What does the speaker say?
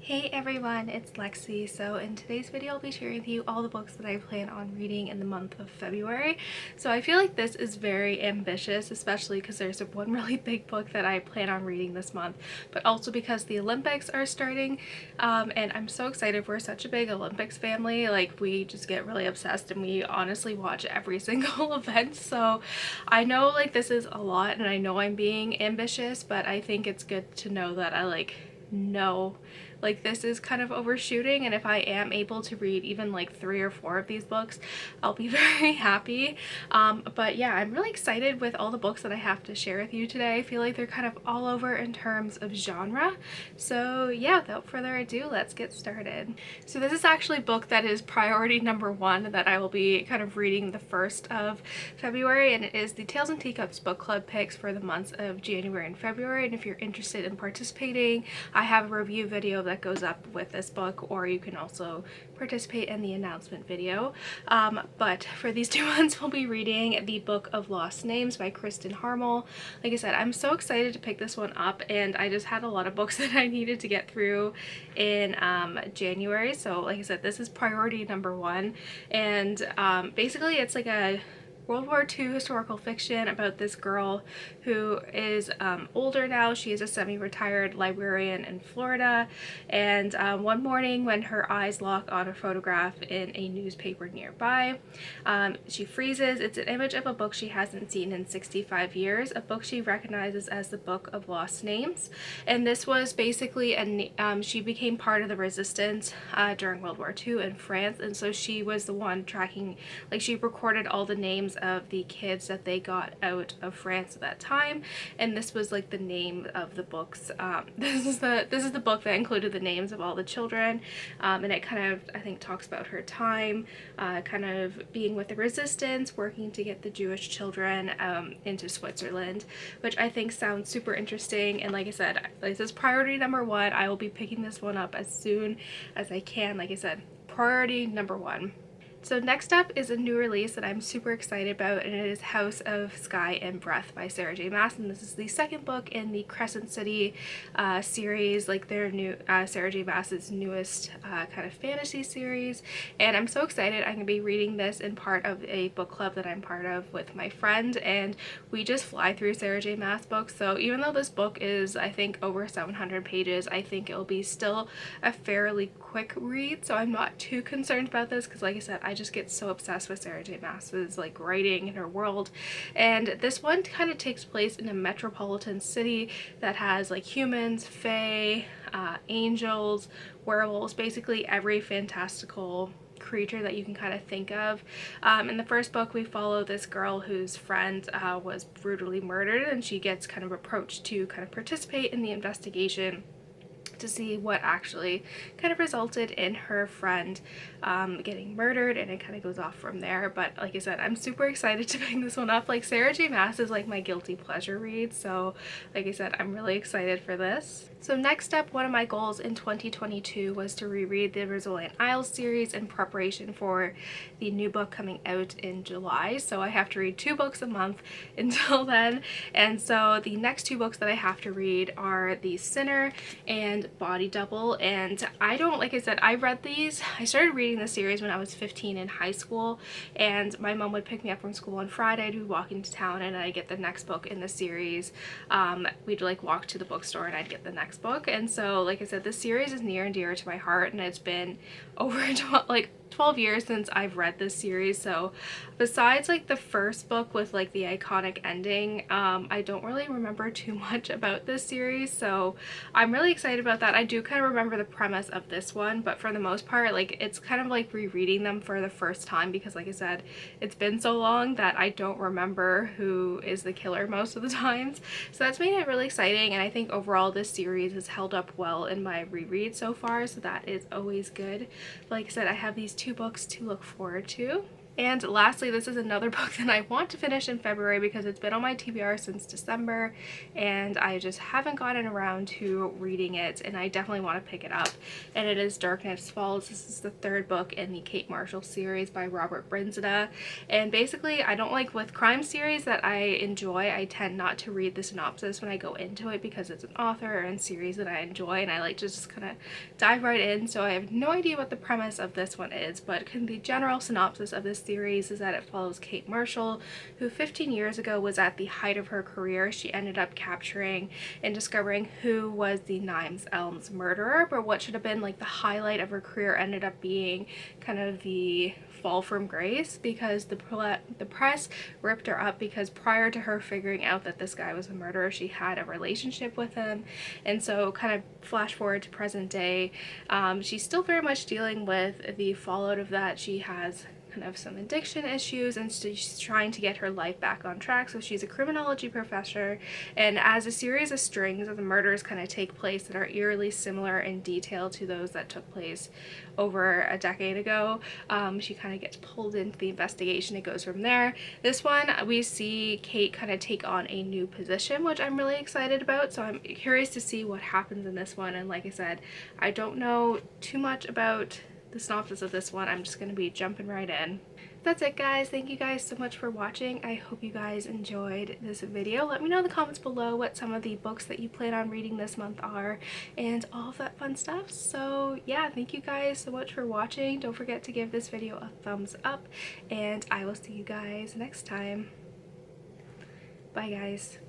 Hey everyone, it's Lexie. So in today's video I'll be sharing with you all the books that I plan on reading in the month of February. So I feel like this is very ambitious, especially because there's one really big book that I plan on reading this month, but also because the Olympics are starting, and I'm so excited. We're such a big Olympics family. Like, we just get really obsessed and we honestly watch every single event. So I know like this is a lot and I know I'm being ambitious, but I think it's good to know that I know like this is kind of overshooting, and if I am able to read even like 3 or 4 of these books, I'll be very happy. But yeah, I'm really excited with all the books that I have to share with you today. I feel like they're kind of all over in terms of genre. So yeah, without further ado, let's get started. So this is actually a book that is priority number 1 that I will be kind of reading the 1st of February, and it is the Tales and Teacups book club picks for the months of January and February. And if you're interested in participating, I have a review video that goes up with this book, or you can also participate in the announcement video. But for these 2 months, we'll be reading the Book of Lost Names by Kristin Harmel. Like I said, I'm so excited to pick this one up, and I just had a lot of books that I needed to get through in January. So like I said, this is priority number 1, and basically it's like a World War II historical fiction about this girl who is older now. She is a semi-retired librarian in Florida, and one morning when her eyes lock on a photograph in a newspaper nearby, she freezes. It's an image of a book she hasn't seen in 65 years, a book she recognizes as the Book of Lost Names. And this was basically she became part of the resistance during World War II in France, and so she was the one tracking, like, she recorded all the names of the kids that they got out of France at that time, and this was like the name of the books. This is the book that included the names of all the children, and it kind of, I think, talks about her time kind of being with the resistance, working to get the Jewish children into Switzerland, which I think sounds super interesting. And like I said, this is priority number 1. I will be picking this one up as soon as I can. Like I said, priority number 1. So next up is a new release that I'm super excited about, and it is House of Sky and Breath by Sarah J. Maas, and this is the 2nd book in the Crescent City series, like their new Sarah J. Maas's newest kind of fantasy series. And I'm so excited. I'm going to be reading this in part of a book club that I'm part of with my friend, and we just fly through Sarah J. Maas books. So even though this book is, I think, over 700 pages, I think it'll be still a fairly quick read, so I'm not too concerned about this, because like I said, I just get so obsessed with Sarah J. Maas's like writing and her world. And this one kind of takes place in a metropolitan city that has like humans, fae, angels, werewolves, basically every fantastical creature that you can kind of think of. In the first book, we follow this girl whose friend was brutally murdered, and she gets kind of approached to kind of participate in the investigation to see what actually kind of resulted in her friend getting murdered, and it kind of goes off from there. But like I said, I'm super excited to pick this one up. Like, Sarah J. Maas is like my guilty pleasure read, so like I said, I'm really excited for this. So next up, one of my goals in 2022 was to reread the Bryznda Isles series in preparation for the new book coming out in July. So I have to read 2 books a month until then, and so the next 2 books that I have to read are The Sinner and Body Double. And I don't, like I said, I read these, I started reading the series when I was 15 in high school, and my mom would pick me up from school on Friday. I'd be walking to town and I'd get the next book in the series. We'd like walk to the bookstore and I'd get the next book. And so like I said, this series is near and dear to my heart, and it's been over 12 years since I've read this series. So besides like the first book with like the iconic ending, I don't really remember too much about this series, so I'm really excited about that. I do kind of remember the premise of this one, but for the most part, like, it's kind of like rereading them for the first time, because like I said, it's been so long that I don't remember who is the killer most of the times. So that's made it really exciting, and I think overall this series has held up well in my reread so far, so that is always good. Like I said, I have these 2 books to look forward to. And lastly, this is another book that I want to finish in February because it's been on my TBR since December and I just haven't gotten around to reading it, and I definitely want to pick it up. And it is Darkness Falls. This is the third book in the Kate Marshall series by Robert Bryznda. And basically, I don't like with crime series that I enjoy, I tend not to read the synopsis when I go into it because it's an author and series that I enjoy, and I like to just kind of dive right in. So I have no idea what the premise of this one is, but the general synopsis of this series is that it follows Kate Marshall, who 15 years ago was at the height of her career. She ended up capturing and discovering who was the Nimes Elms murderer, but what should have been like the highlight of her career ended up being kind of the fall from grace, because the press ripped her up because prior to her figuring out that this guy was a murderer, she had a relationship with him. And so kind of flash forward to present day, she's still very much dealing with the fallout of that. She has kind of some addiction issues, and she's trying to get her life back on track. So she's a criminology professor, and as a series of strings of the murders kind of take place that are eerily similar in detail to those that took place over a decade ago, she kind of gets pulled into the investigation. It goes from there. This one, we see Kate kind of take on a new position, which I'm really excited about, so I'm curious to see what happens in this one. And like I said, I don't know too much about the synopsis of this one. I'm just going to be jumping right in. That's it, guys. Thank you guys so much for watching. I hope you guys enjoyed this video. Let me know in the comments below what some of the books that you plan on reading this month are and all of that fun stuff. So yeah, thank you guys so much for watching. Don't forget to give this video a thumbs up, and I will see you guys next time. Bye, guys.